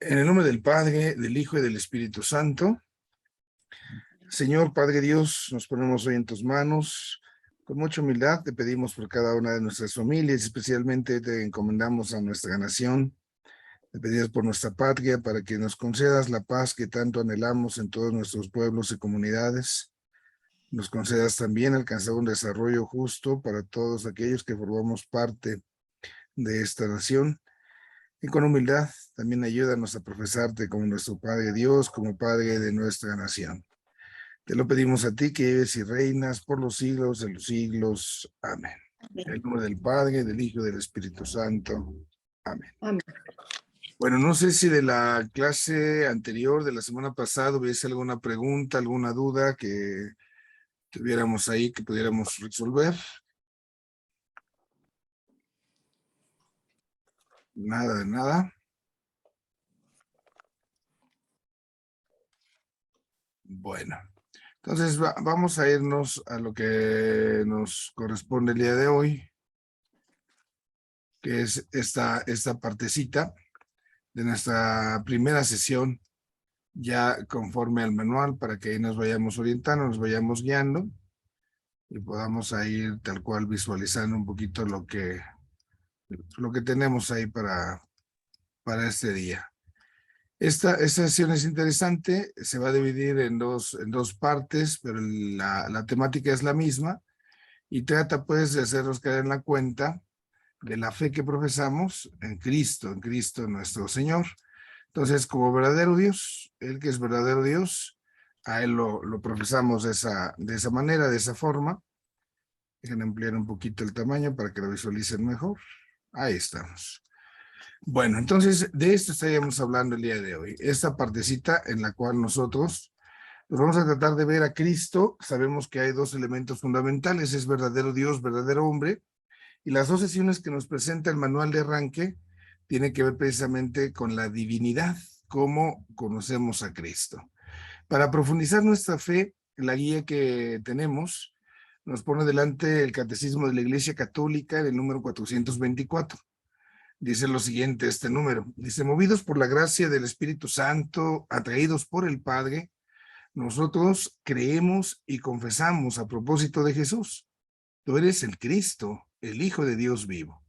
En el nombre del Padre, del Hijo y del Espíritu Santo. Señor Padre Dios, nos ponemos hoy en tus manos. Con mucha humildad te pedimos por cada una de nuestras familias, especialmente te encomendamos a nuestra nación. Te pedimos por nuestra patria para que nos concedas la paz que tanto anhelamos en todos nuestros pueblos y comunidades. Nos concedas también alcanzar un desarrollo justo para todos aquellos que formamos parte de esta nación. Y con humildad también ayúdanos a profesarte como nuestro Padre Dios, como Padre de nuestra nación. Te lo pedimos a ti que vives y reinas por los siglos de los siglos. Amén. En el nombre del Padre, del Hijo y del Espíritu Santo. Amén. Amén. Bueno, no sé si de la clase anterior, de la semana pasada, hubiese alguna pregunta, alguna duda que tuviéramos ahí que pudiéramos resolver. Nada de nada. Bueno, entonces vamos a irnos a lo que nos corresponde el día de hoy, que es esta partecita de nuestra primera sesión, ya conforme al manual, para que ahí nos vayamos orientando, nos vayamos guiando y podamos ir tal cual visualizando un poquito lo que tenemos ahí para este día. Esta sesión es interesante, se va a dividir en dos partes, pero la temática es la misma y trata pues de hacernos caer en la cuenta de la fe que profesamos en Cristo nuestro Señor. Entonces, como verdadero Dios, Él que es verdadero Dios, a Él lo profesamos de esa manera, de esa forma. Dejen ampliar un poquito el tamaño para que lo visualicen mejor. Ahí estamos. Bueno, entonces de esto estaríamos hablando el día de hoy. Esta partecita en la cual nosotros nos vamos a tratar de ver a Cristo. Sabemos que hay dos elementos fundamentales, es verdadero Dios, verdadero hombre. Y las dos sesiones que nos presenta el manual de arranque tienen que ver precisamente con la divinidad, cómo conocemos a Cristo. Para profundizar nuestra fe, la guía que tenemos nos pone delante el Catecismo de la Iglesia Católica, en el número 424. Dice lo siguiente, este número. Dice, movidos por la gracia del Espíritu Santo, atraídos por el Padre, nosotros creemos y confesamos a propósito de Jesús. Tú eres el Cristo, el Hijo de Dios vivo.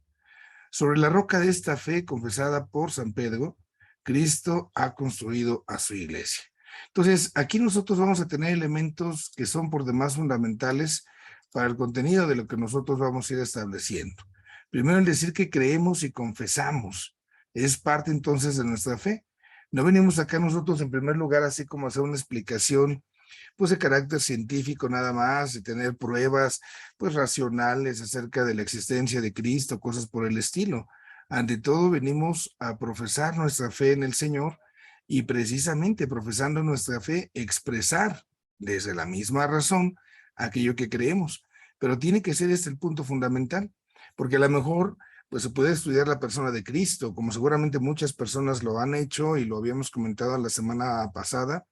Sobre la roca de esta fe confesada por San Pedro, Cristo ha construido a su iglesia. Entonces, aquí nosotros vamos a tener elementos que son por demás fundamentales para el contenido de lo que nosotros vamos a ir estableciendo. Primero, el decir que creemos y confesamos es parte entonces de nuestra fe. No venimos acá nosotros en primer lugar así como a hacer una explicación pues de carácter científico nada más, de tener pruebas pues racionales acerca de la existencia de Cristo, cosas por el estilo. Ante todo venimos a profesar nuestra fe en el Señor y precisamente profesando nuestra fe expresar desde la misma razón aquello que creemos. Pero tiene que ser este el punto fundamental, porque a lo mejor pues se puede estudiar la persona de Cristo, como seguramente muchas personas lo han hecho y lo habíamos comentado la semana pasada,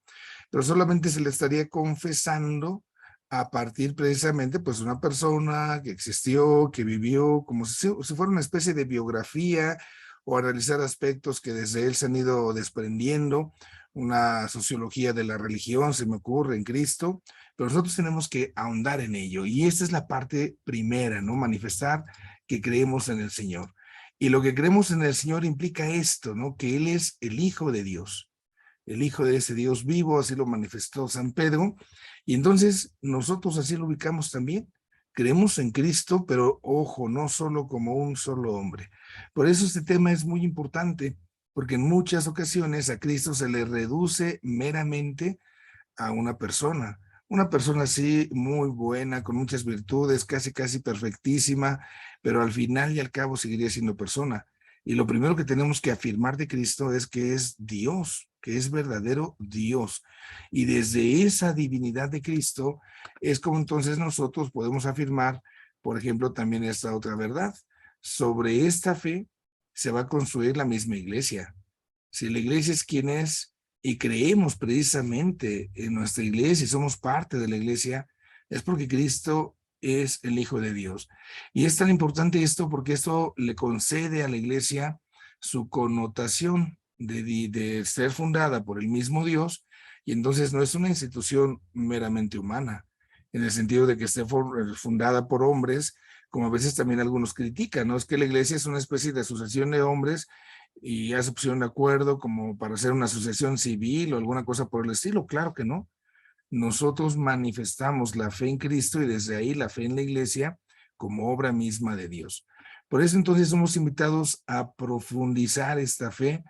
pero solamente se le estaría confesando a partir precisamente pues de una persona que existió, que vivió, como si fuera una especie de biografía o analizar aspectos que desde él se han ido desprendiendo, una sociología de la religión, se me ocurre, en Cristo, pero nosotros tenemos que ahondar en ello y esta es la parte primera, ¿no? Manifestar que creemos en el Señor. Y lo que creemos en el Señor implica esto, ¿no? Que Él es el Hijo de Dios, el Hijo de ese Dios vivo, así lo manifestó San Pedro, y entonces nosotros así lo ubicamos también. Creemos en Cristo, pero ojo, no solo como un solo hombre. Por eso este tema es muy importante, porque en muchas ocasiones a Cristo se le reduce meramente a una persona así muy buena, con muchas virtudes, casi perfectísima, pero al final y al cabo seguiría siendo persona. Y lo primero que tenemos que afirmar de Cristo es que es Dios, que es verdadero Dios. Y desde esa divinidad de Cristo es como entonces nosotros podemos afirmar, por ejemplo, también esta otra verdad. Sobre esta fe se va a construir la misma iglesia. Si la iglesia es quien es y creemos precisamente en nuestra iglesia y somos parte de la iglesia, es porque Cristo es el Hijo de Dios. Y es tan importante esto porque esto le concede a la iglesia su connotación. de ser fundada por el mismo Dios, y entonces no es una institución meramente humana, en el sentido de que esté fundada por hombres, como a veces también algunos critican, ¿no? Es que la iglesia es una especie de asociación de hombres y ya se pusieron de acuerdo como para hacer una asociación civil o alguna cosa por el estilo. Claro que no. Nosotros manifestamos la fe en Cristo y desde ahí la fe en la iglesia como obra misma de Dios. Por eso entonces somos invitados a profundizar esta fe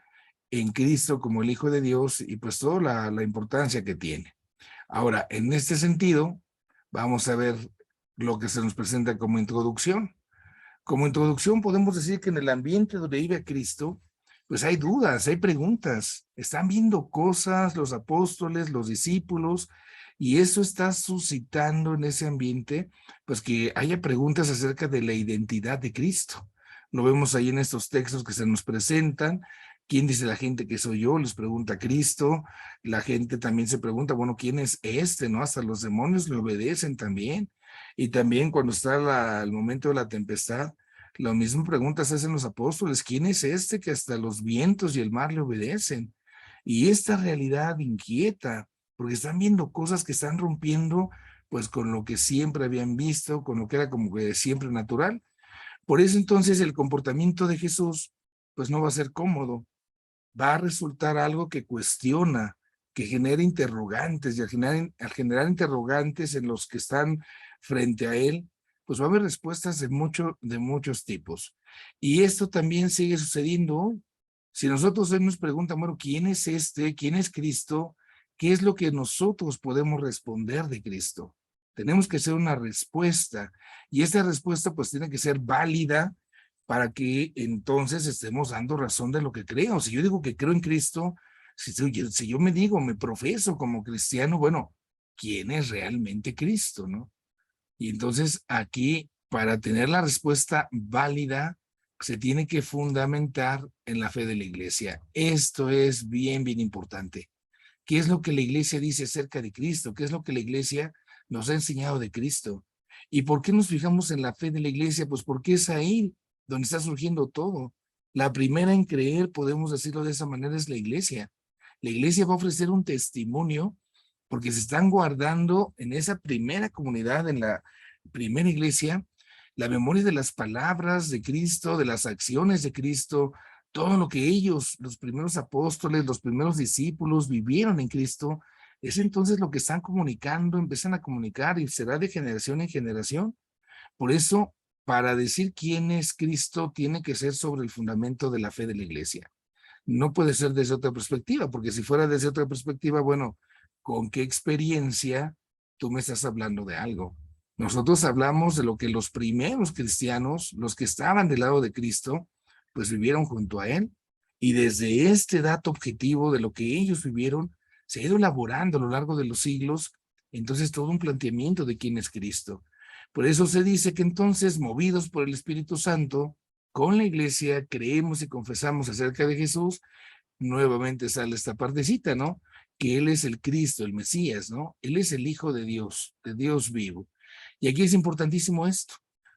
en Cristo como el Hijo de Dios y pues toda la importancia que tiene. Ahora, en este sentido, vamos a ver lo que se nos presenta como introducción. Como introducción podemos decir que en el ambiente donde vive Cristo, pues hay dudas, hay preguntas, están viendo cosas los apóstoles, los discípulos, y eso está suscitando en ese ambiente, pues que haya preguntas acerca de la identidad de Cristo. Lo vemos ahí en estos textos que se nos presentan. ¿Quién dice la gente que soy yo? Les pregunta Cristo. La gente también se pregunta, bueno, ¿quién es este? ¿No? Hasta los demonios le obedecen también. Y también cuando está el momento de la tempestad, la misma pregunta se hacen los apóstoles, ¿quién es este que hasta los vientos y el mar le obedecen? Y esta realidad inquieta, porque están viendo cosas que están rompiendo pues con lo que siempre habían visto, con lo que era como que siempre natural. Por eso entonces el comportamiento de Jesús pues no va a ser cómodo, va a resultar algo que cuestiona, que genera interrogantes, y al generar interrogantes en los que están frente a él, pues va a haber respuestas de muchos tipos. Y esto también sigue sucediendo hoy. Si nosotros hoy nos preguntan, bueno, ¿quién es este? ¿Quién es Cristo? ¿Qué es lo que nosotros podemos responder de Cristo? Tenemos que hacer una respuesta, y esta respuesta pues tiene que ser válida para que entonces estemos dando razón de lo que creo. Si yo digo que creo en Cristo, si yo me digo, me profeso como cristiano, bueno, ¿quién es realmente Cristo, no? Y entonces aquí, para tener la respuesta válida, se tiene que fundamentar en la fe de la iglesia. Esto es bien, bien importante. ¿Qué es lo que la iglesia dice acerca de Cristo? ¿Qué es lo que la iglesia nos ha enseñado de Cristo? ¿Y por qué nos fijamos en la fe de la iglesia? Pues porque es ahí donde está surgiendo todo. La primera en creer, podemos decirlo de esa manera, es la iglesia. La iglesia va a ofrecer un testimonio porque se están guardando en esa primera comunidad, en la primera iglesia, la memoria de las palabras de Cristo, de las acciones de Cristo, todo lo que ellos, los primeros apóstoles, los primeros discípulos vivieron en Cristo, es entonces lo que están comunicando, empiezan a comunicar y será de generación en generación. Por eso, para decir quién es Cristo, tiene que ser sobre el fundamento de la fe de la iglesia. No puede ser desde otra perspectiva, porque si fuera desde otra perspectiva, bueno, ¿con qué experiencia tú me estás hablando de algo? Nosotros hablamos de lo que los primeros cristianos, los que estaban del lado de Cristo, pues vivieron junto a él. Y desde este dato objetivo de lo que ellos vivieron, se ha ido elaborando a lo largo de los siglos, entonces todo un planteamiento de quién es Cristo. Por eso se dice que entonces, movidos por el Espíritu Santo, con la iglesia creemos y confesamos acerca de Jesús, nuevamente sale esta partecita, ¿no? Que Él es el Cristo, el Mesías, ¿no? Él es el Hijo de Dios vivo. Y aquí es importantísimo esto.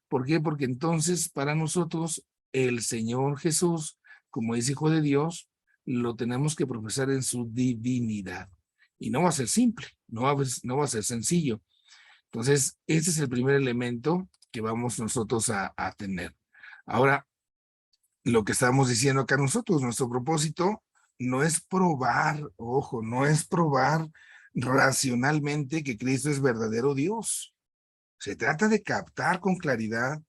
¿Por qué? Porque entonces para nosotros el Señor Jesús, como es Hijo de Dios, lo tenemos que profesar en su divinidad. Y no va a ser simple, no va a ser sencillo. Entonces, ese es el primer elemento que vamos nosotros a tener. Ahora, lo que estamos diciendo acá nosotros, nuestro propósito no es probar, ojo, no es probar racionalmente que Cristo es verdadero Dios. Se trata de captar con claridad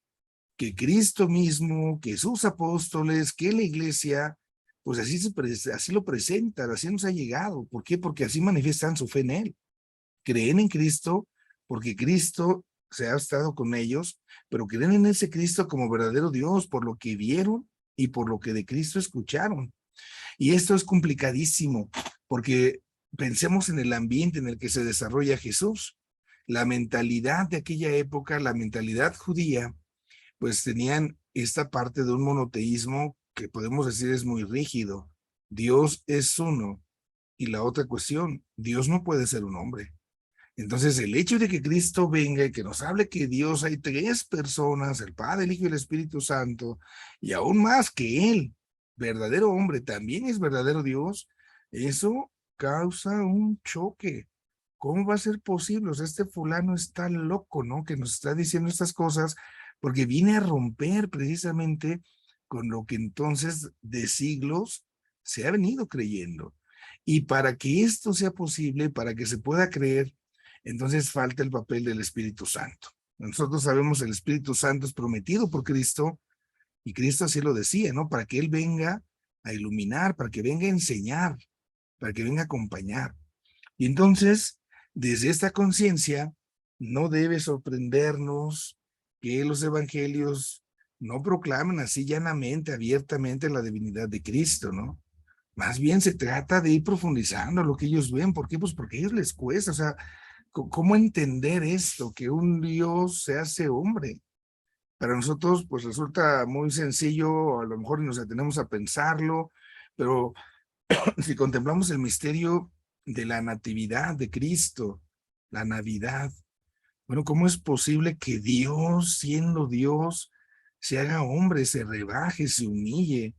que Cristo mismo, que sus apóstoles, que la iglesia, pues así lo presentan, así nos ha llegado. ¿Por qué? Porque así manifiestan su fe en Él. Creen en Cristo porque Cristo se ha estado con ellos, pero creen en ese Cristo como verdadero Dios por lo que vieron y por lo que de Cristo escucharon. Y esto es complicadísimo, porque pensemos en el ambiente en el que se desarrolla Jesús. La mentalidad de aquella época, la mentalidad judía, pues tenían esta parte de un monoteísmo que podemos decir es muy rígido. Dios es uno. Y la otra cuestión, Dios no puede ser un hombre. Entonces, el hecho de que Cristo venga y que nos hable que Dios hay tres personas, el Padre, el Hijo y el Espíritu Santo, y aún más que Él, verdadero hombre también es verdadero Dios, eso causa un choque. ¿Cómo va a ser posible? O sea, este fulano está loco, ¿no? Que nos está diciendo estas cosas porque viene a romper precisamente con lo que entonces de siglos se ha venido creyendo. Y para que esto sea posible, para que se pueda creer, entonces falta el papel del Espíritu Santo. Nosotros sabemos el Espíritu Santo es prometido por Cristo y Cristo así lo decía, ¿no? Para que Él venga a iluminar, para que venga a enseñar, para que venga a acompañar. Y entonces, desde esta conciencia, no debe sorprendernos que los evangelios no proclamen así llanamente, abiertamente la divinidad de Cristo, ¿no? Más bien se trata de ir profundizando lo que ellos ven. ¿Por qué? Pues porque a ellos les cuesta. O sea, ¿cómo entender esto? Que un Dios se hace hombre. Para nosotros, pues resulta muy sencillo, a lo mejor nos detenemos a pensarlo, pero si contemplamos el misterio de la natividad de Cristo, la Navidad, bueno, ¿cómo es posible que Dios, siendo Dios, se haga hombre, se rebaje, se humille?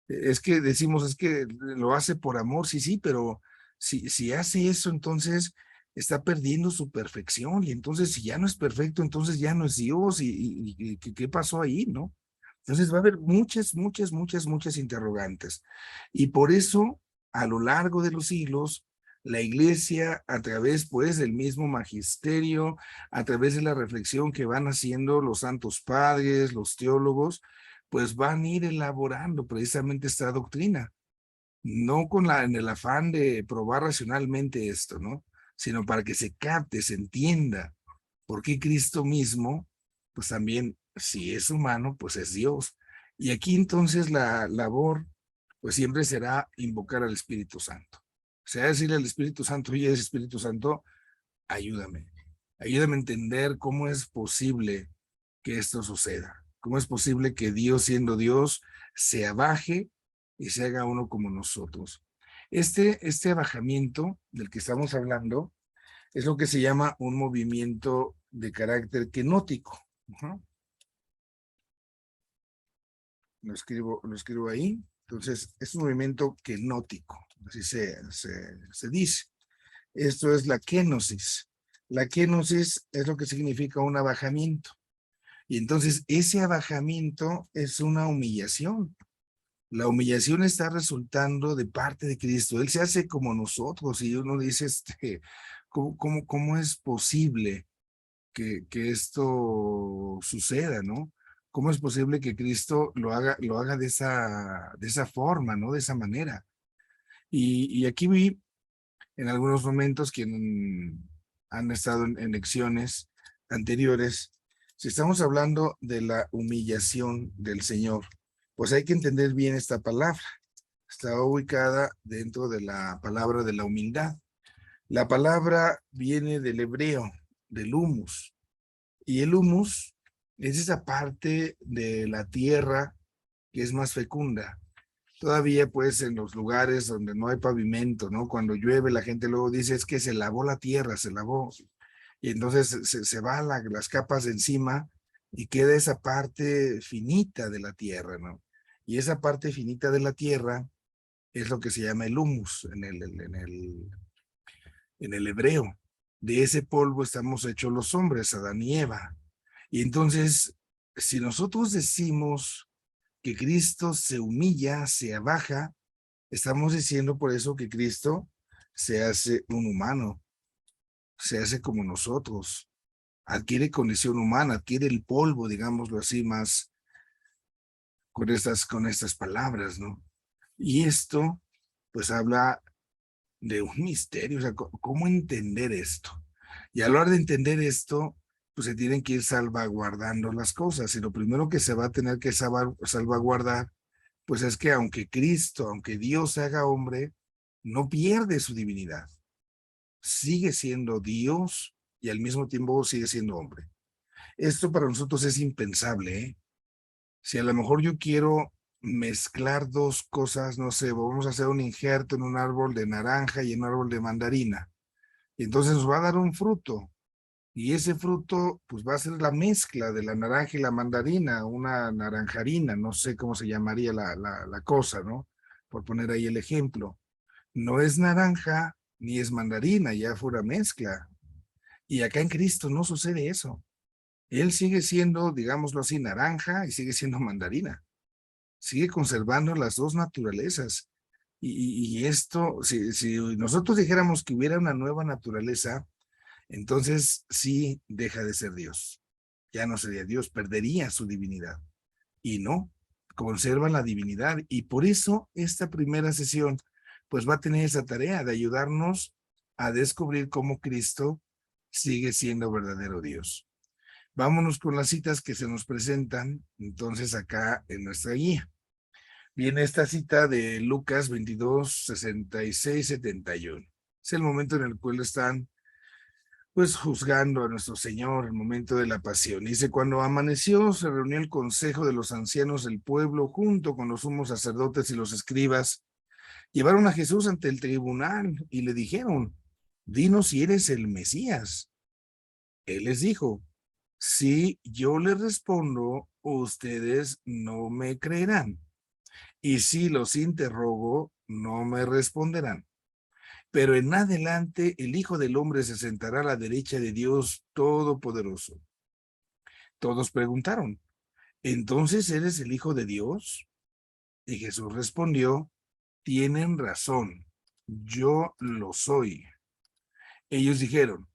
Es que decimos, es que lo hace por amor, sí, sí, pero si hace eso, entonces está perdiendo su perfección, y entonces si ya no es perfecto, entonces ya no es Dios, y ¿qué pasó ahí, no? Entonces va a haber muchas interrogantes. Y por eso, a lo largo de los siglos, la iglesia, a través pues del mismo magisterio, a través de la reflexión que van haciendo los santos padres, los teólogos, pues van a ir elaborando precisamente esta doctrina, no en el afán de probar racionalmente esto, ¿no? Sino para que se capte, se entienda por qué Cristo mismo, pues también, si es humano, pues es Dios. Y aquí entonces la labor, pues siempre será invocar al Espíritu Santo. O sea, decirle al Espíritu Santo, oye, Espíritu Santo, ayúdame. Ayúdame a entender cómo es posible que esto suceda. ¿Cómo es posible que Dios, siendo Dios, se abaje y se haga uno como nosotros? Este abajamiento del que estamos hablando es lo que se llama un movimiento de carácter kenótico. Uh-huh. Lo escribo ahí. Entonces, es un movimiento kenótico, así se dice. Esto es la kenosis. La kenosis es lo que significa un abajamiento. Y entonces ese abajamiento es una humillación. La humillación está resultando de parte de Cristo. Él se hace como nosotros y uno dice, ¿cómo es posible que esto suceda, ¿no? ¿Cómo es posible que Cristo lo haga de esa forma, ¿no? De esa manera. Y aquí vi en algunos momentos quienes han estado en lecciones anteriores, si estamos hablando de la humillación del Señor, pues hay que entender bien esta palabra. Está ubicada dentro de la palabra de la humildad. La palabra viene del hebreo, del humus, y el humus es esa parte de la tierra que es más fecunda. Todavía pues en los lugares donde no hay pavimento, ¿no? Cuando llueve la gente luego dice es que se lavó la tierra, se lavó. Y entonces se van las capas de encima y queda esa parte finita de la tierra, ¿no? Y esa parte finita de la tierra es lo que se llama el humus en el hebreo. De ese polvo estamos hechos los hombres, Adán y Eva. Y entonces, si nosotros decimos que Cristo se humilla, se abaja, estamos diciendo por eso que Cristo se hace un humano, se hace como nosotros, adquiere condición humana, adquiere el polvo, digámoslo así, más con estas palabras, ¿no? Y esto, pues habla de un misterio, o sea, ¿cómo entender esto? Y a la hora de entender esto, pues se tienen que ir salvaguardando las cosas, y lo primero que se va a tener que salvaguardar pues es que aunque Cristo, aunque Dios se haga hombre, no pierde su divinidad. Sigue siendo Dios y al mismo tiempo sigue siendo hombre. Esto para nosotros es impensable, ¿eh? Si a lo mejor yo quiero mezclar dos cosas, no sé, vamos a hacer un injerto en un árbol de naranja y en un árbol de mandarina, y entonces nos va a dar un fruto, Y ese fruto, pues va a ser la mezcla de la naranja y la mandarina, una naranjarina, no sé cómo se llamaría la cosa, ¿no? Por poner ahí el ejemplo. No es naranja ni es mandarina, ya fue una mezcla. Y acá en Cristo no sucede eso. Él sigue siendo, digámoslo así, naranja y sigue siendo mandarina. Sigue conservando las dos naturalezas. Y esto, si nosotros dijéramos que hubiera una nueva naturaleza, entonces sí deja de ser Dios. Ya no sería Dios, perdería su divinidad. Y no, conserva la divinidad. Y por eso esta primera sesión, pues va a tener esa tarea de ayudarnos a descubrir cómo Cristo sigue siendo verdadero Dios. Vámonos con las citas que se nos presentan entonces acá en nuestra guía. Viene esta cita de Lucas 22, 66, 71. Es el momento en el cual están pues juzgando a nuestro Señor, el momento de la pasión. Dice, cuando amaneció, se reunió el consejo de los ancianos del pueblo junto con los sumos sacerdotes y los escribas. Llevaron a Jesús ante el tribunal y le dijeron, dinos si eres el Mesías. Él les dijo, si yo les respondo, ustedes no me creerán. Y si los interrogo, no me responderán. Pero en adelante el Hijo del Hombre se sentará a la derecha de Dios Todopoderoso. Todos preguntaron, ¿entonces eres el Hijo de Dios? Y Jesús respondió, tienen razón, yo lo soy. Ellos dijeron,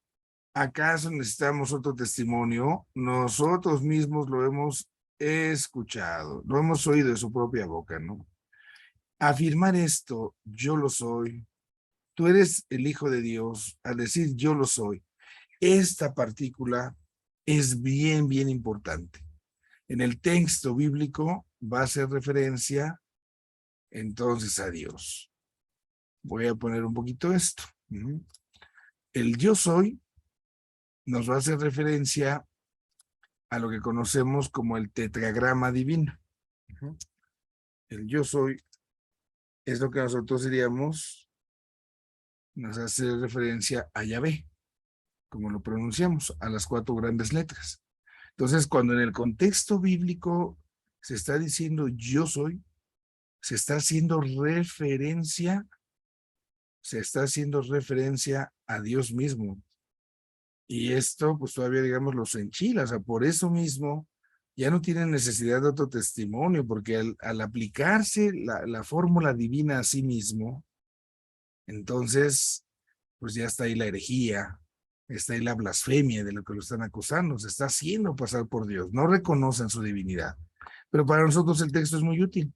¿acaso necesitamos otro testimonio? Nosotros mismos lo hemos escuchado, lo hemos oído de su propia boca, ¿no? Afirmar esto, yo lo soy, tú eres el Hijo de Dios, al decir yo lo soy, esta partícula es bien, bien importante. En el texto bíblico va a hacer referencia entonces a Dios. Voy a poner un poquito esto. El yo soy nos va a hacer referencia a lo que conocemos como el tetragrama divino. El yo soy es lo que nosotros diríamos, nos hace referencia a Yahvé, como lo pronunciamos, a las 4 grandes letras. Entonces, cuando en el contexto bíblico se está diciendo yo soy, se está haciendo referencia a Dios mismo. Y esto, pues todavía, digamos, los enchila. O sea, por eso mismo ya no tienen necesidad de otro testimonio, porque al aplicarse la fórmula divina a sí mismo, entonces, pues ya está ahí la herejía, está ahí la blasfemia de lo que lo están acusando, se está haciendo pasar por Dios, no reconocen su divinidad. Pero para nosotros el texto es muy útil,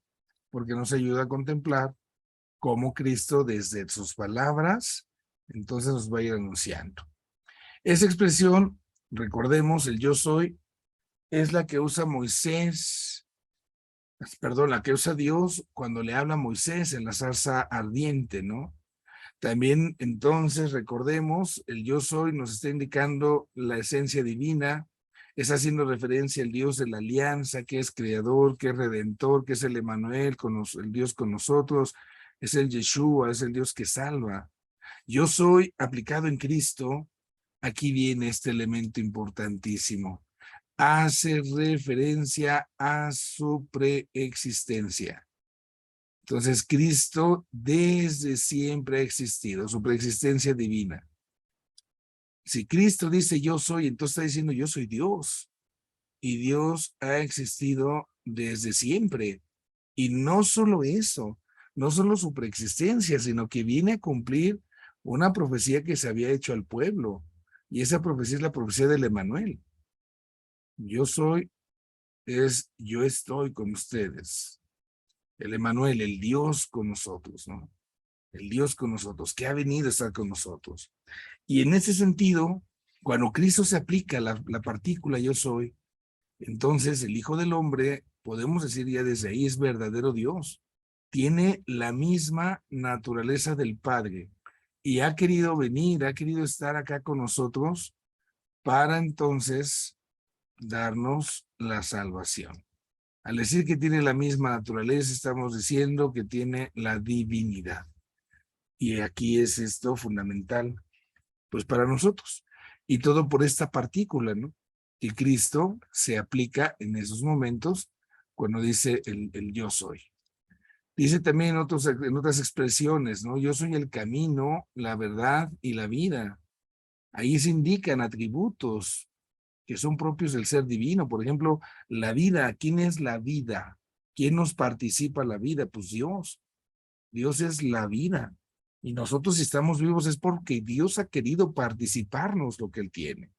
porque nos ayuda a contemplar cómo Cristo desde sus palabras, entonces nos va a ir anunciando. Esa expresión, recordemos, el yo soy, es la que usa Moisés, perdón, la que usa Dios cuando le habla a Moisés en la zarza ardiente, ¿no? También entonces recordemos, el yo soy nos está indicando la esencia divina, es haciendo referencia al Dios de la alianza, que es creador, que es redentor, que es el Emmanuel, el Dios con nosotros, es el Yeshua, es el Dios que salva. Yo soy aplicado en Cristo, aquí viene este elemento importantísimo. Hace referencia a su preexistencia. Entonces, Cristo desde siempre ha existido, su preexistencia divina. Si Cristo dice yo soy, entonces está diciendo yo soy Dios. Y Dios ha existido desde siempre. Y no solo eso, no solo su preexistencia, sino que viene a cumplir una profecía que se había hecho al pueblo. Y esa profecía es la profecía del Emmanuel. Yo soy, yo estoy con ustedes. El Emmanuel, el Dios con nosotros, ¿no? El Dios con nosotros, que ha venido a estar con nosotros. Y en ese sentido, cuando Cristo se aplica la partícula yo soy, entonces el Hijo del Hombre, podemos decir ya desde ahí, es verdadero Dios. Tiene la misma naturaleza del Padre y ha querido venir, ha querido estar acá con nosotros para entonces darnos la salvación. Al decir que tiene la misma naturaleza, estamos diciendo que tiene la divinidad. Y aquí es esto fundamental, pues para nosotros. Y todo por esta partícula, ¿no? Que Cristo se aplica en esos momentos cuando dice el yo soy. Dice también en otras expresiones, ¿no? Yo soy el camino, la verdad y la vida. Ahí se indican atributos que son propios del ser divino. Por ejemplo, la vida. ¿Quién es la vida? ¿Quién nos participa la vida? Pues Dios. Dios es la vida. Y nosotros si estamos vivos es porque Dios ha querido participarnos lo que Él tiene.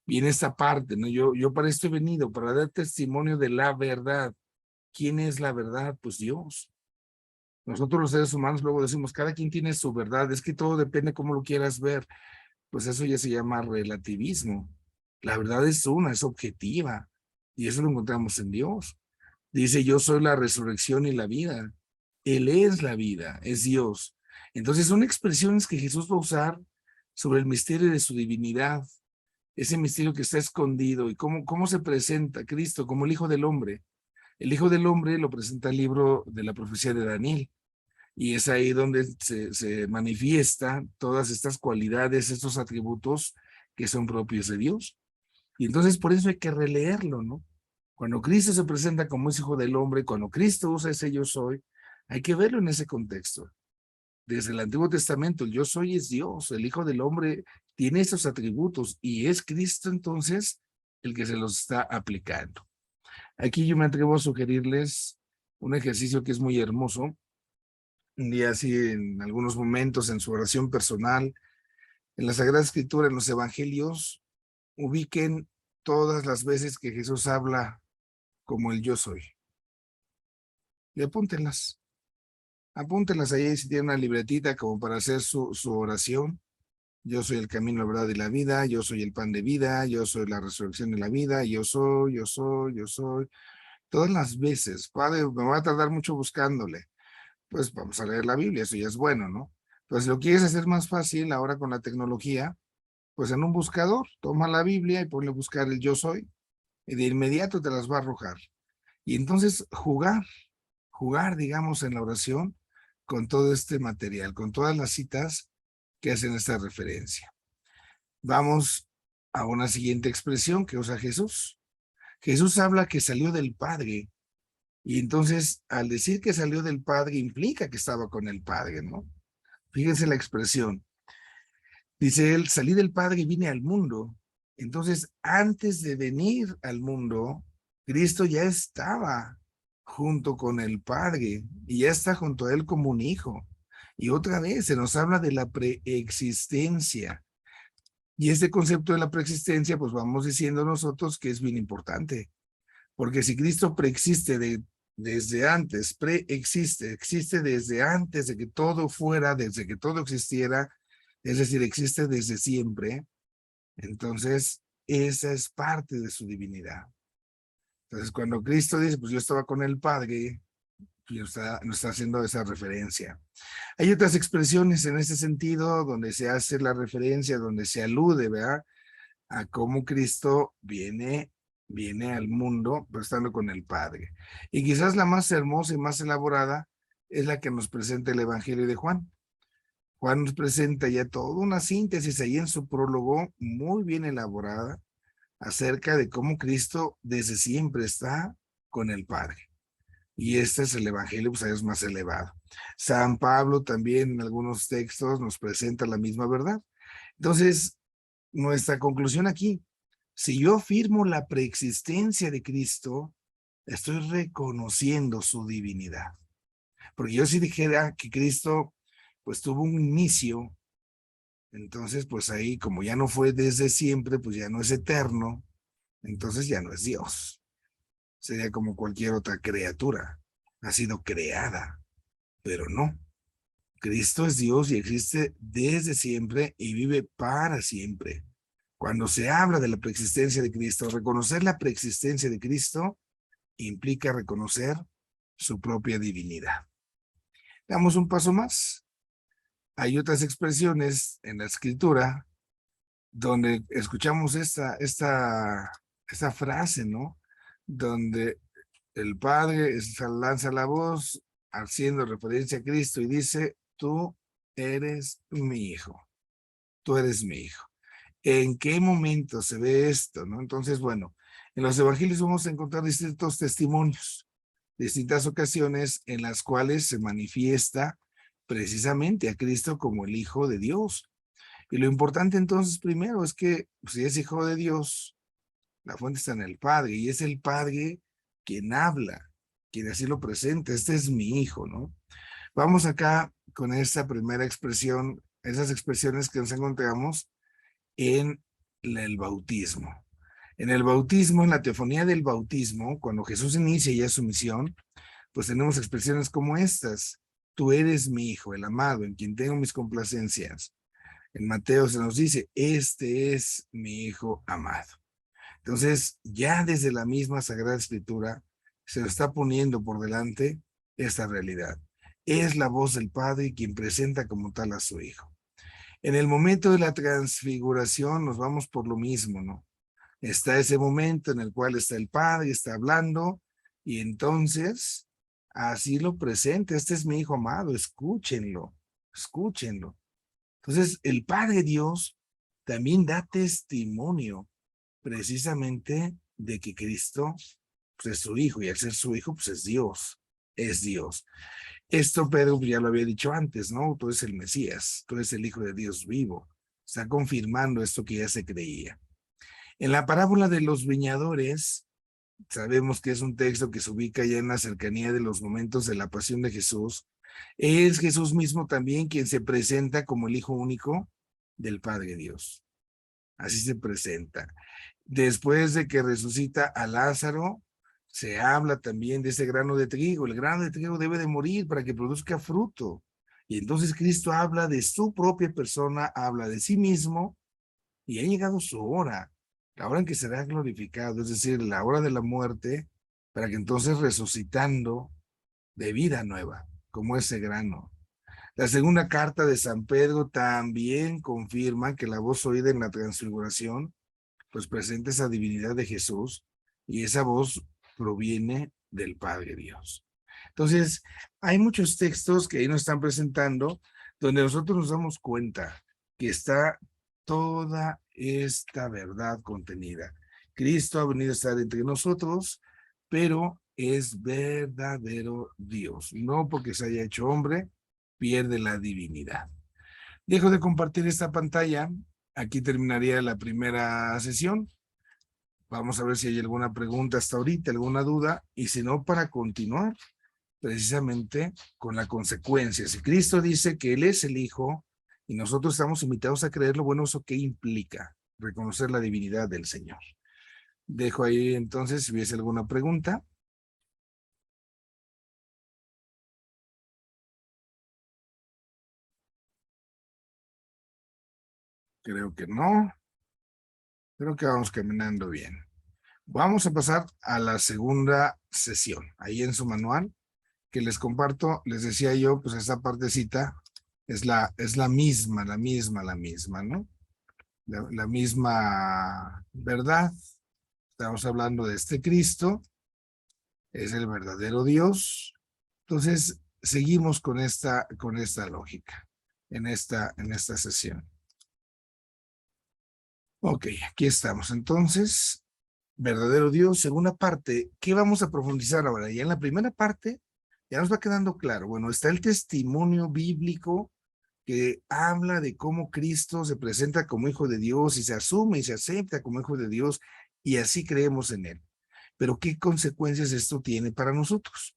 Viene esta parte, ¿no? Yo para esto he venido, para dar testimonio de la verdad. ¿Quién es la verdad? Pues Dios. Nosotros los seres humanos luego decimos, cada quien tiene su verdad, es que todo depende cómo lo quieras ver. Pues eso ya se llama relativismo. La verdad es una, es objetiva, y eso lo encontramos en Dios. Dice, yo soy la resurrección y la vida. Él es la vida, es Dios. Entonces son expresiones que Jesús va a usar sobre el misterio de su divinidad, ese misterio que está escondido y cómo se presenta Cristo como el Hijo del Hombre. El Hijo del Hombre lo presenta el libro de la profecía de Daniel. Y es ahí donde se manifiesta todas estas cualidades, estos atributos que son propios de Dios. Y entonces por eso hay que releerlo, ¿no? Cuando Cristo se presenta como es hijo del hombre, cuando Cristo usa ese yo soy, hay que verlo en ese contexto. Desde el Antiguo Testamento, el yo soy es Dios, el Hijo del Hombre tiene esos atributos y es Cristo entonces el que se los está aplicando. Aquí yo me atrevo a sugerirles un ejercicio que es muy hermoso, un día así en algunos momentos en su oración personal, en la Sagrada Escritura, en los Evangelios, ubiquen todas las veces que Jesús habla como el yo soy. Y apúntenlas. Apúntenlas ahí si tienen una libretita como para hacer su oración. Yo soy el camino, la verdad y la vida. Yo soy el pan de vida. Yo soy la resurrección de la vida. Yo soy, yo soy, yo soy. Todas las veces. Padre, me va a tardar mucho buscándole. Pues vamos a leer la Biblia, eso ya es bueno, ¿no? Pues si lo quieres hacer más fácil ahora con la tecnología, pues en un buscador, toma la Biblia y ponle a buscar el yo soy, y de inmediato te las va a arrojar. Y entonces jugar, digamos, en la oración con todo este material, con todas las citas que hacen esta referencia. Vamos a una siguiente expresión que usa Jesús. Jesús habla que salió del Padre, y entonces al decir que salió del Padre implica que estaba con el Padre, ¿no? Fíjense la expresión. Dice él, salí del Padre y vine al mundo. Entonces, antes de venir al mundo, Cristo ya estaba junto con el Padre y ya está junto a él como un hijo. Y otra vez se nos habla de la preexistencia. Y este concepto de la preexistencia, pues vamos diciendo nosotros que es bien importante. Porque si Cristo preexiste desde antes, preexiste, existe desde antes de que todo fuera, desde que todo existiera, es decir, existe desde siempre, entonces esa es parte de su divinidad. Entonces, cuando Cristo dice, pues yo estaba con el Padre, nos está haciendo esa referencia. Hay otras expresiones en ese sentido donde se hace la referencia, donde se alude, ¿verdad? A cómo Cristo viene al mundo, pero estando con el Padre. Y quizás la más hermosa y más elaborada es la que nos presenta el Evangelio de Juan. Juan nos presenta ya toda una síntesis ahí en su prólogo, muy bien elaborada, acerca de cómo Cristo desde siempre está con el Padre. Y este es el Evangelio, pues es más elevado. San Pablo también en algunos textos nos presenta la misma verdad. Entonces, nuestra conclusión aquí, si yo afirmo la preexistencia de Cristo, estoy reconociendo su divinidad. Porque yo si dijera que Cristo pues tuvo un inicio, entonces pues ahí como ya no fue desde siempre, pues ya no es eterno, entonces ya no es Dios. Sería como cualquier otra criatura, ha sido creada, pero no. Cristo es Dios y existe desde siempre y vive para siempre. Cuando se habla de la preexistencia de Cristo, reconocer la preexistencia de Cristo implica reconocer su propia divinidad. Damos un paso más. Hay otras expresiones en la escritura donde escuchamos esta frase, ¿no? Donde el Padre lanza la voz haciendo referencia a Cristo y dice, tú eres mi hijo, tú eres mi hijo. ¿En qué momento se ve esto, no? Entonces, bueno, en los evangelios vamos a encontrar distintos testimonios, distintas ocasiones en las cuales se manifiesta precisamente a Cristo como el Hijo de Dios. Y lo importante entonces primero es que si es Hijo de Dios, la fuente está en el Padre y es el Padre quien habla, quien así lo presenta. Este es mi Hijo, ¿no? Vamos acá con esta primera expresión, esas expresiones que nos encontramos en el bautismo. En el bautismo, en la teofonía del bautismo, cuando Jesús inicia ya su misión, pues tenemos expresiones como estas. Tú eres mi hijo, el amado, en quien tengo mis complacencias. En Mateo se nos dice, este es mi hijo amado. Entonces, ya desde la misma Sagrada Escritura se está poniendo por delante esta realidad. Es la voz del Padre quien presenta como tal a su hijo. En el momento de la transfiguración nos vamos por lo mismo, ¿no? Está ese momento en el cual está el Padre, está hablando, y entonces así lo presenta. Este es mi hijo amado, escúchenlo, escúchenlo. Entonces, el Padre Dios también da testimonio precisamente de que Cristo pues, es su hijo, y al ser su hijo, pues es Dios, es Dios. Esto Pedro ya lo había dicho antes, ¿no? Tú eres el Mesías, tú eres el Hijo de Dios vivo. Está confirmando esto que ya se creía. En la parábola de los viñadores, sabemos que es un texto que se ubica ya en la cercanía de los momentos de la pasión de Jesús. Es Jesús mismo también quien se presenta como el Hijo único del Padre Dios. Así se presenta. Después de que resucita a Lázaro, se habla también de ese grano de trigo. El grano de trigo debe de morir para que produzca fruto. Y entonces Cristo habla de su propia persona, habla de sí mismo, y ha llegado su hora, la hora en que será glorificado, es decir, la hora de la muerte, para que entonces resucitando de vida nueva, como ese grano. La segunda carta de San Pedro también confirma que la voz oída en la transfiguración pues presenta esa divinidad de Jesús, y esa voz proviene del Padre Dios. Entonces, hay muchos textos que ahí nos están presentando donde nosotros nos damos cuenta que está toda esta verdad contenida. Cristo ha venido a estar entre nosotros, pero es verdadero Dios. No porque se haya hecho hombre, pierde la divinidad. Dejo de compartir esta pantalla. Aquí terminaría la primera sesión. Vamos a ver si hay alguna pregunta hasta ahorita, alguna duda, y si no, para continuar precisamente con la consecuencia. Si Cristo dice que Él es el Hijo y nosotros estamos invitados a creerlo, bueno, ¿eso qué implica? Reconocer la divinidad del Señor. Dejo ahí entonces si hubiese alguna pregunta. Creo que no. Creo que vamos caminando bien. Vamos a pasar a la segunda sesión. Ahí en su manual que les comparto, les decía yo, pues esta partecita es la misma, ¿no? La misma verdad. Estamos hablando de este Cristo, es el verdadero Dios. Entonces, seguimos con esta lógica en esta sesión. Ok, aquí estamos. Entonces, verdadero Dios, segunda parte, ¿qué vamos a profundizar ahora? Ya en la primera parte ya nos va quedando claro. Bueno, está el testimonio bíblico que habla de cómo Cristo se presenta como Hijo de Dios y se asume y se acepta como Hijo de Dios, y así creemos en Él. Pero ¿qué consecuencias esto tiene para nosotros?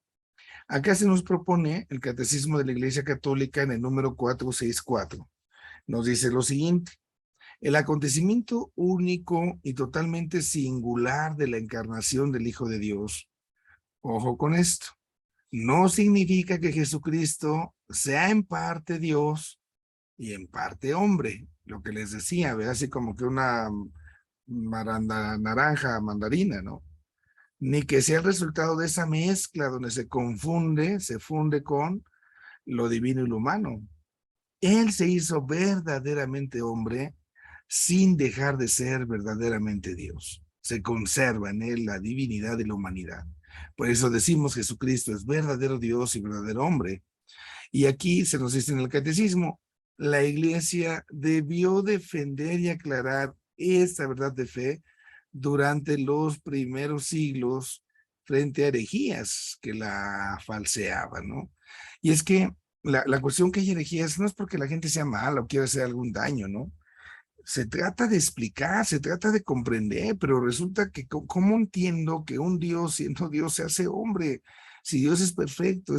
Acá se nos propone el Catecismo de la Iglesia Católica en el número 464. Nos dice lo siguiente: el acontecimiento único y totalmente singular de la encarnación del Hijo de Dios, ojo con esto, no significa que Jesucristo sea en parte Dios y en parte hombre, lo que les decía, ve así como que una naranja, mandarina, ¿no? Ni que sea el resultado de esa mezcla donde se funde con lo divino y lo humano. Él se hizo verdaderamente hombre sin dejar de ser verdaderamente Dios. Se conserva en él la divinidad y la humanidad. Por eso decimos Jesucristo es verdadero Dios y verdadero hombre. Y aquí se nos dice en el catecismo, la iglesia debió defender y aclarar esta verdad de fe durante los primeros siglos frente a herejías que la falseaban, ¿no? Y es que la cuestión que hay herejías no es porque la gente sea mala o quiera hacer algún daño, ¿no? Se trata de explicar, se trata de comprender, pero resulta que ¿cómo entiendo que un Dios siendo Dios se hace hombre? Si Dios es perfecto,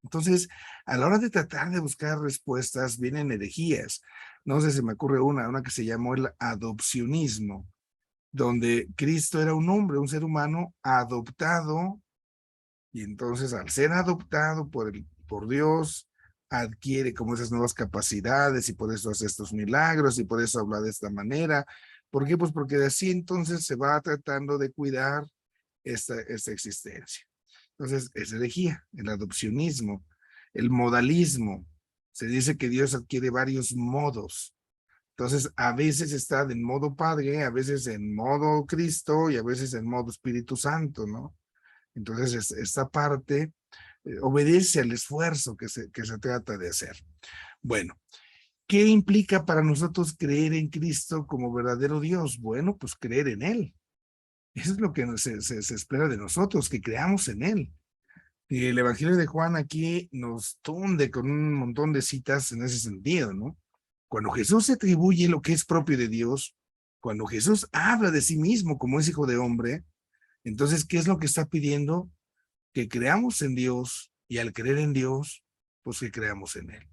entonces a la hora de tratar de buscar respuestas vienen herejías. No sé, se me ocurre una que se llamó el adopcionismo, donde Cristo era un hombre, un ser humano adoptado, y entonces al ser adoptado por Dios, adquiere como esas nuevas capacidades y por eso hace estos milagros y por eso habla de esta manera. ¿Por qué? Pues porque de así entonces se va tratando de cuidar esta existencia. Entonces es herejía, el adopcionismo, el modalismo. Se dice que Dios adquiere varios modos. Entonces, a veces está en modo Padre, a veces en modo Cristo y a veces en modo Espíritu Santo, ¿no? Entonces, esta parte obedece al esfuerzo que se trata de hacer. Bueno, ¿qué implica para nosotros creer en Cristo como verdadero Dios? Bueno, pues creer en Él. Eso es lo que se espera de nosotros, que creamos en Él. Y el Evangelio de Juan aquí nos tunde con un montón de citas en ese sentido, ¿no? Cuando Jesús se atribuye lo que es propio de Dios, cuando Jesús habla de sí mismo como es hijo de hombre, entonces, ¿qué es lo que está pidiendo? Que creamos en Dios y al creer en Dios, pues que creamos en Él.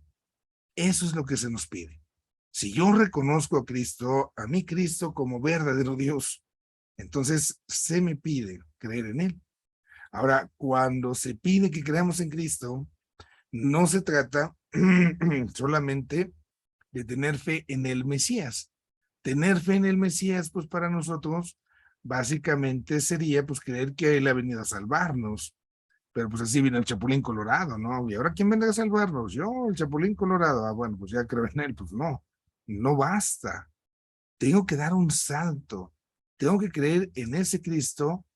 Eso es lo que se nos pide. Si yo reconozco a Cristo, a mi Cristo como verdadero Dios, entonces se me pide creer en Él. Ahora, cuando se pide que creamos en Cristo, no se trata solamente de tener fe en el Mesías. Tener fe en el Mesías, pues para nosotros, básicamente sería pues creer que Él ha venido a salvarnos. Pero pues así vino el Chapulín Colorado, ¿no? ¿Y ahora quién vendrá a salvarnos? Yo, el Chapulín Colorado. Ah, bueno, pues ya creo en él. Pues no, no basta. Tengo que dar un salto. Tengo que creer en ese Cristo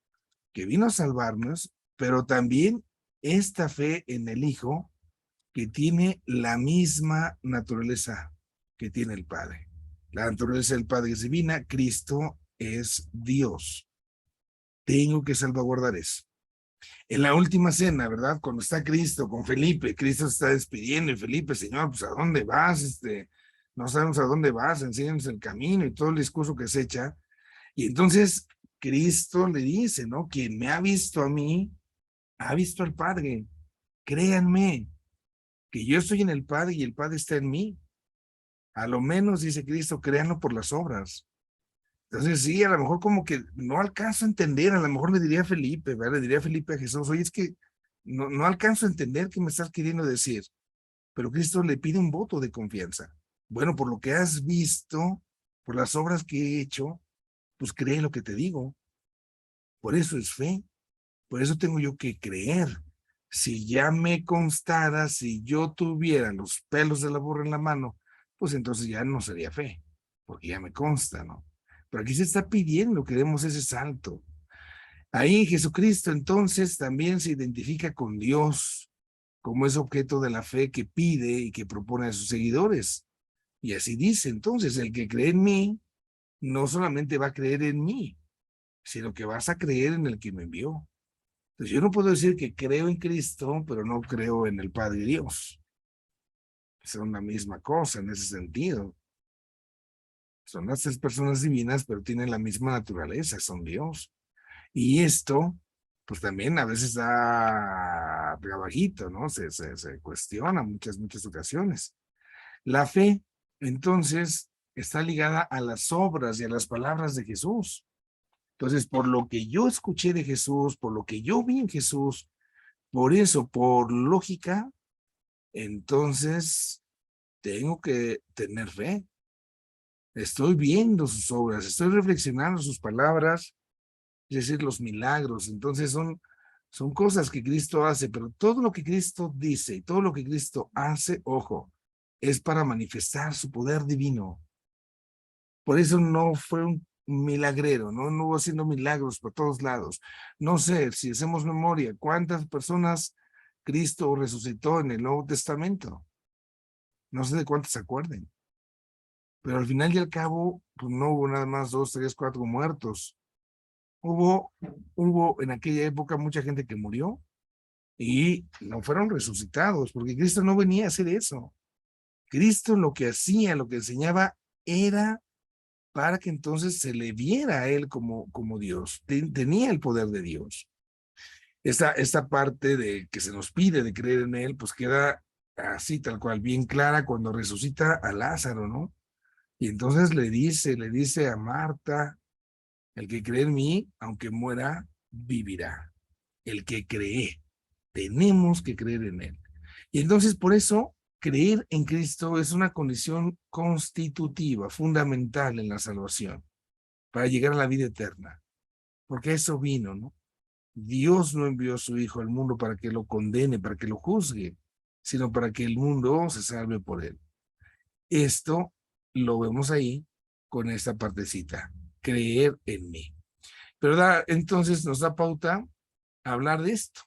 que vino a salvarnos, pero también esta fe en el Hijo que tiene la misma naturaleza que tiene el Padre. La naturaleza del Padre es divina, Cristo es Dios. Tengo que salvaguardar eso. En la última cena, ¿verdad? Cuando está Cristo con Felipe, Cristo se está despidiendo y Felipe, Señor, pues ¿a dónde vas? No sabemos a dónde vas, enséñanos el camino y todo el discurso que se echa. Y entonces Cristo le dice, ¿no? Quien me ha visto a mí, ha visto al Padre. Créanme que yo estoy en el Padre y el Padre está en mí. A lo menos, dice Cristo, créanlo por las obras. Entonces, sí, a lo mejor como que no alcanzo a entender, a lo mejor le diría a Felipe, ¿verdad? Le diría a Felipe a Jesús, oye, es que no alcanzo a entender qué me estás queriendo decir, pero Cristo le pide un voto de confianza. Bueno, por lo que has visto, por las obras que he hecho, pues cree lo que te digo. Por eso es fe, por eso tengo yo que creer. Si ya me constara, si yo tuviera los pelos de la burra en la mano, pues entonces ya no sería fe, porque ya me consta, ¿no? Pero aquí se está pidiendo que demos ese salto. Ahí Jesucristo entonces también se identifica con Dios como es objeto de la fe que pide y que propone a sus seguidores. Y así dice, entonces, el que cree en mí, no solamente va a creer en mí, sino que vas a creer en el que me envió. Entonces yo no puedo decir que creo en Cristo, pero no creo en el Padre Dios. Son la misma cosa en ese sentido. Son las tres personas divinas, pero tienen la misma naturaleza, son Dios. Y esto, pues también a veces da trabajito, ¿no? Se cuestiona muchas ocasiones. La fe, entonces, está ligada a las obras y a las palabras de Jesús. Entonces, por lo que yo escuché de Jesús, por lo que yo vi en Jesús, por eso, por lógica, entonces tengo que tener fe. Estoy viendo sus obras, estoy reflexionando sus palabras, es decir, los milagros. Entonces son cosas que Cristo hace, pero todo lo que Cristo dice y todo lo que Cristo hace, ojo, es para manifestar su poder divino. Por eso no fue un milagrero, no hubo haciendo milagros por todos lados. No sé, si hacemos memoria, ¿cuántas personas Cristo resucitó en el Nuevo Testamento? no sé de cuántos se acuerden, pero al final y al cabo, pues no hubo nada más 2, 3, 4 muertos. Hubo en aquella época mucha gente que murió y no fueron resucitados, porque Cristo no venía a hacer eso. Cristo lo que hacía, lo que enseñaba, era para que entonces se le viera a él como Dios. Tenía el poder de Dios. Esta parte de que se nos pide de creer en él, pues queda así, tal cual, bien clara cuando resucita a Lázaro, ¿no? Y entonces le dice a Marta, el que cree en mí, aunque muera, vivirá. El que cree, tenemos que creer en él. Y entonces por eso creer en Cristo es una condición constitutiva, fundamental en la salvación, para llegar a la vida eterna. Porque eso vino, ¿no? Dios no envió a su Hijo al mundo para que lo condene, para que lo juzgue, sino para que el mundo se salve por él. Esto lo vemos ahí con esta partecita, creer en mí. Pero entonces nos da pauta a hablar de esto.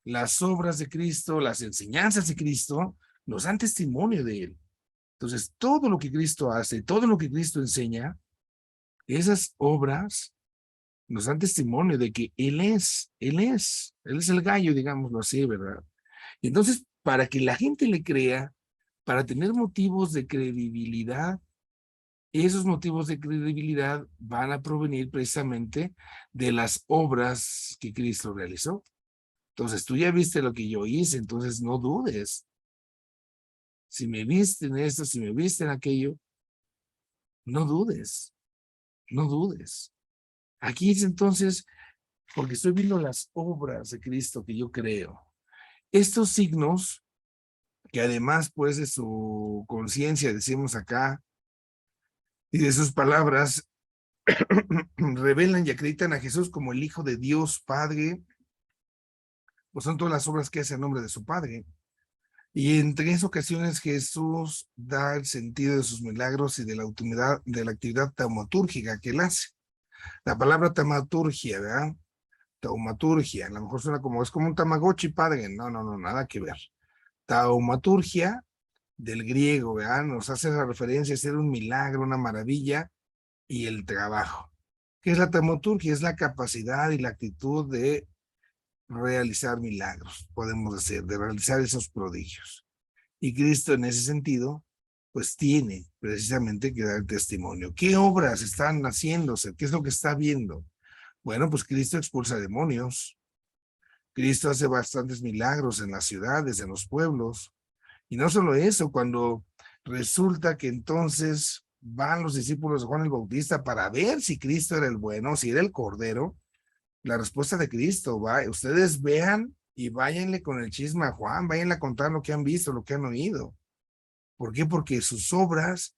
Las obras de Cristo, las enseñanzas de Cristo, nos dan testimonio de él. Entonces, todo lo que Cristo hace, todo lo que Cristo enseña, esas obras nos dan testimonio de que Él es el gallo, digámoslo así, ¿verdad? Y entonces, para que la gente le crea, para tener motivos de credibilidad, esos motivos de credibilidad van a provenir precisamente de las obras que Cristo realizó. Entonces, tú ya viste lo que yo hice, entonces no dudes. Si me viste en esto, si me viste en aquello, no dudes, no dudes. Aquí es entonces, porque estoy viendo las obras de Cristo que yo creo. Estos signos, que además pues de su conciencia, decimos acá, y de sus palabras, revelan y acreditan a Jesús como el Hijo de Dios Padre, pues son todas las obras que hace en nombre de su Padre. Y en 3 ocasiones Jesús da el sentido de sus milagros y de la utilidad, de la actividad taumatúrgica que él hace. La palabra taumaturgia, ¿verdad? Taumaturgia, a lo mejor suena como, es como un tamagotchi padre. No, no, no, nada que ver. Taumaturgia, del griego, ¿verdad? Nos hace la referencia a ser un milagro, una maravilla, y el trabajo. ¿Qué es la taumaturgia? Es la capacidad y la actitud de realizar milagros, podemos decir, de realizar esos prodigios. Y Cristo en ese sentido, pues tiene precisamente que dar testimonio. ¿Qué obras están haciéndose? ¿Qué es lo que está viendo? Bueno, pues Cristo expulsa demonios. Cristo hace bastantes milagros en las ciudades, en los pueblos. Y no solo eso, cuando resulta que entonces van los discípulos de Juan el Bautista para ver si Cristo era el bueno, si era el Cordero, la respuesta de Cristo va, ustedes vean y váyanle con el chisme a Juan, váyanle a contar lo que han visto, lo que han oído. ¿Por qué? Porque sus obras,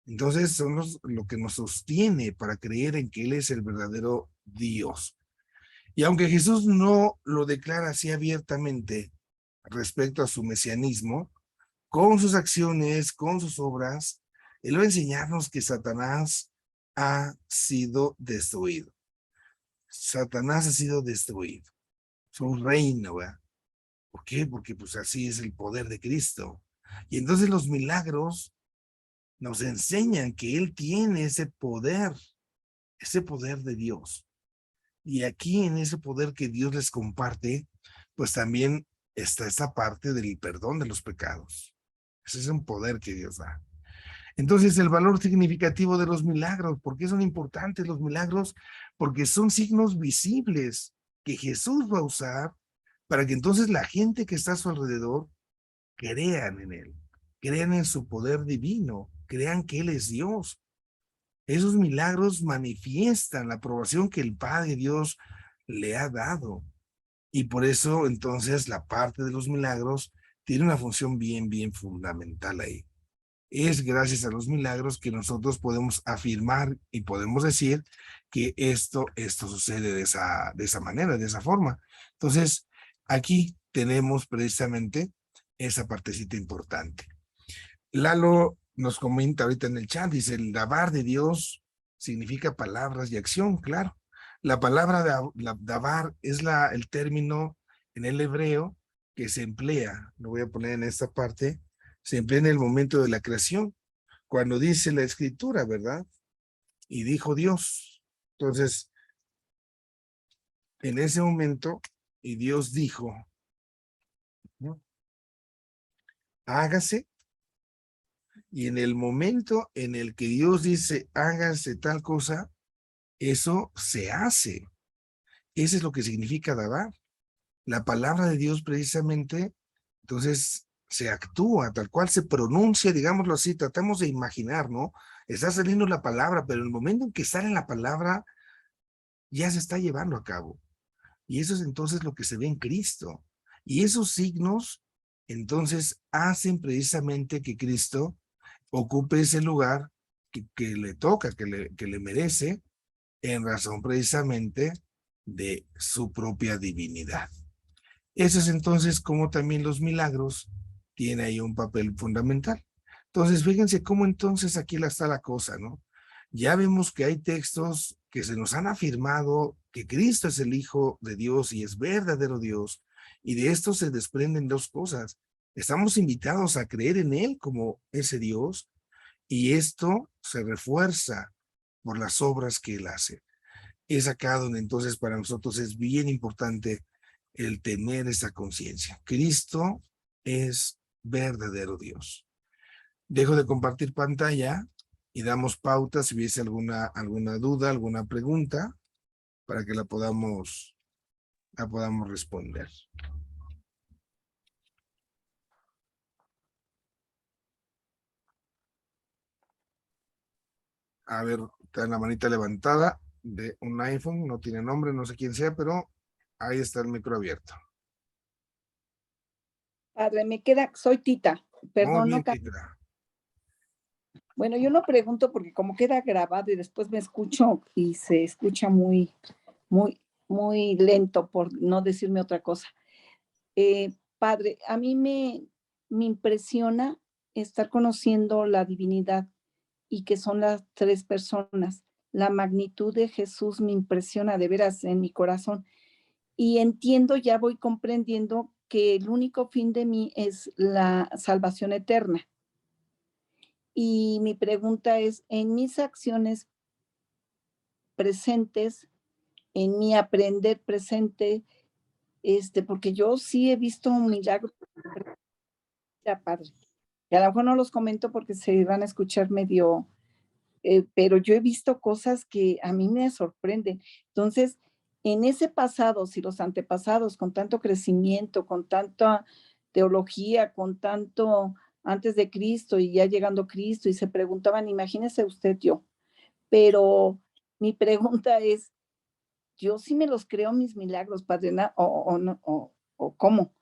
entonces, son lo que nos sostiene para creer en que Él es el verdadero Dios. Y aunque Jesús no lo declara así abiertamente respecto a su mesianismo, con sus acciones, con sus obras, Él va a enseñarnos que Satanás ha sido destruido. Satanás ha sido destruido. Su reino, ¿verdad? ¿Por qué? Porque pues así es el poder de Cristo. Y entonces los milagros nos enseñan que Él tiene ese poder de Dios. Y aquí en ese poder que Dios les comparte, pues también está esta parte del perdón de los pecados. Ese es un poder que Dios da. Entonces, el valor significativo de los milagros, ¿por qué son importantes los milagros? Porque son signos visibles que Jesús va a usar para que entonces la gente que está a su alrededor crean en Él, crean en su poder divino, crean que Él es Dios. Esos milagros manifiestan la aprobación que el Padre Dios le ha dado. Y por eso entonces la parte de los milagros tiene una función bien, bien fundamental ahí. Es gracias a los milagros que nosotros podemos afirmar y podemos decir que esto sucede de esa manera, de esa forma. Entonces, aquí tenemos precisamente esa partecita importante. Lalo nos comenta ahorita en el chat, dice, el dabar de Dios significa palabras y acción, claro. La palabra dabar es el término en el hebreo que se emplea, lo voy a poner en esta parte, siempre en el momento de la creación, cuando dice la escritura, ¿verdad? Y dijo Dios. Entonces, en ese momento, y Dios dijo, ¿no? Hágase, y en el momento en el que Dios dice, hágase tal cosa, eso se hace. Eso es lo que significa Dabar. La palabra de Dios precisamente, entonces se actúa, tal cual se pronuncia, digámoslo así, tratamos de imaginar, ¿no? Está saliendo la palabra, pero en el momento en que sale la palabra, ya se está llevando a cabo. Y eso es entonces lo que se ve en Cristo. Y esos signos, entonces, hacen precisamente que Cristo ocupe ese lugar que le toca, que le merece, en razón precisamente de su propia divinidad. Eso es entonces como también los milagros tienen ahí un papel fundamental. Entonces, fíjense cómo entonces aquí está la cosa, ¿no? Ya vemos que hay textos que se nos han afirmado que Cristo es el Hijo de Dios y es verdadero Dios, y de esto se desprenden dos cosas. Estamos invitados a creer en Él como ese Dios, y esto se refuerza por las obras que Él hace. Es acá donde entonces para nosotros es bien importante el tener esa conciencia. Cristo es verdadero Dios. Dejo de compartir pantalla y damos pauta si hubiese alguna duda, alguna pregunta, para que la podamos responder. A ver, está la manita levantada de un iPhone, no tiene nombre, no sé quién sea, pero ahí está el micro abierto. Padre, soy Tita, Muy perdón, bien, Tita. Bueno, yo no pregunto porque como queda grabado y después me escucho y se escucha muy lento, por no decirme otra cosa. Padre, a mí me impresiona estar conociendo la divinidad y que son las tres personas. La magnitud de Jesús me impresiona de veras en mi corazón. Y entiendo, ya voy comprendiendo que el único fin de mí es la salvación eterna. Y mi pregunta es, en mis acciones presentes, en mi aprender presente, porque yo sí he visto un milagro, padre. Y a lo mejor no los comento porque se van a escuchar medio, pero yo he visto cosas que a mí me sorprenden. Entonces, en ese pasado, si los antepasados, con tanto crecimiento, con tanta teología, con tanto antes de Cristo y ya llegando Cristo, y se preguntaban, imagínese usted yo, pero mi pregunta es, yo sí me los creo mis milagros, Padre, o cómo.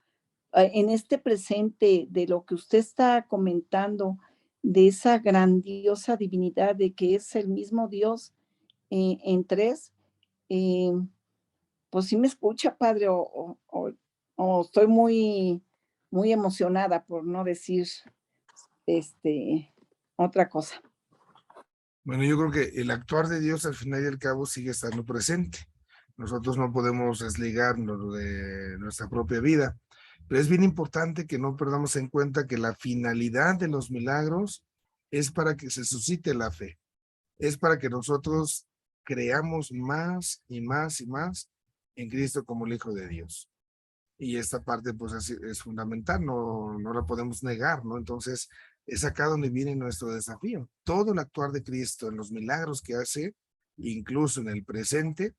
En este presente de lo que usted está comentando, de esa grandiosa divinidad, de que es el mismo Dios en tres, eh, pues sí me escucha, Padre, o estoy muy emocionada, por no decir otra cosa. Bueno, yo creo que el actuar de Dios al final y al cabo sigue estando presente. Nosotros no podemos desligarnos de nuestra propia vida, pero es bien importante que no perdamos en cuenta que la finalidad de los milagros es para que se suscite la fe, es para que nosotros creamos más y más y más en Cristo como el Hijo de Dios. Y esta parte pues es fundamental, no la podemos negar, ¿no? Entonces es acá donde viene nuestro desafío. Todo el actuar de Cristo, en los milagros que hace, incluso en el presente,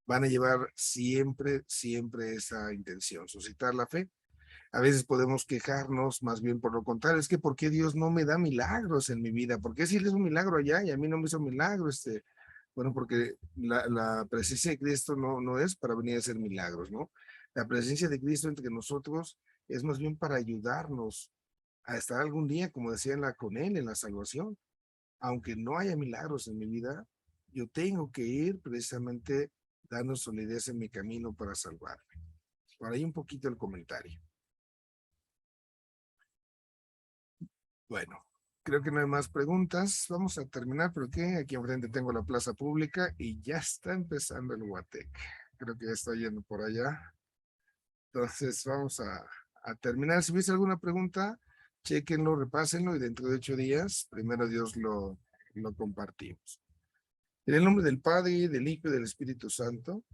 van a llevar siempre, siempre esa intención, suscitar la fe. A veces podemos quejarnos más bien por lo contrario, es que ¿por qué Dios no me da milagros en mi vida? ¿Por qué si Él es un milagro allá y a mí no me hizo milagro? Bueno, porque la presencia de Cristo no es para venir a hacer milagros, ¿no? La presencia de Cristo entre nosotros es más bien para ayudarnos a estar algún día, como decía, con Él, en la salvación. Aunque no haya milagros en mi vida, yo tengo que ir precisamente dando solidez en mi camino para salvarme. Por ahí un poquito el comentario. Bueno, creo que no hay más preguntas. Vamos a terminar porque aquí enfrente tengo la plaza pública y ya está empezando el Huatec. Creo que ya estoy yendo por allá. Entonces vamos a terminar. Si hubiese alguna pregunta, Chéquenlo, repásenlo y dentro de 8 días, primero Dios lo compartimos. En el nombre del Padre, del Hijo y del Espíritu Santo.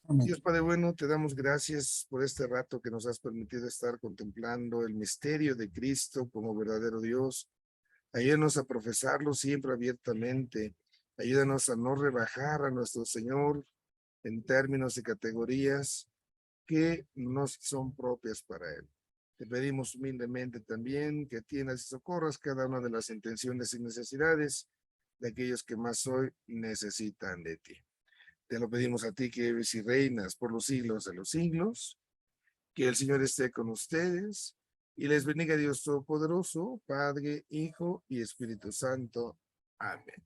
Amén. Dios Padre bueno, te damos gracias por este rato que nos has permitido estar contemplando el misterio de Cristo como verdadero Dios. Ayúdanos a profesarlo siempre abiertamente. Ayúdanos a no rebajar a nuestro Señor en términos y categorías que no son propias para Él. Te pedimos humildemente también que atiendas y socorras cada una de las intenciones y necesidades de aquellos que más hoy necesitan de ti. Te lo pedimos a ti que vives y reinas por los siglos de los siglos. Que el Señor esté con ustedes y les bendiga Dios Todopoderoso, Padre, Hijo y Espíritu Santo. Amén.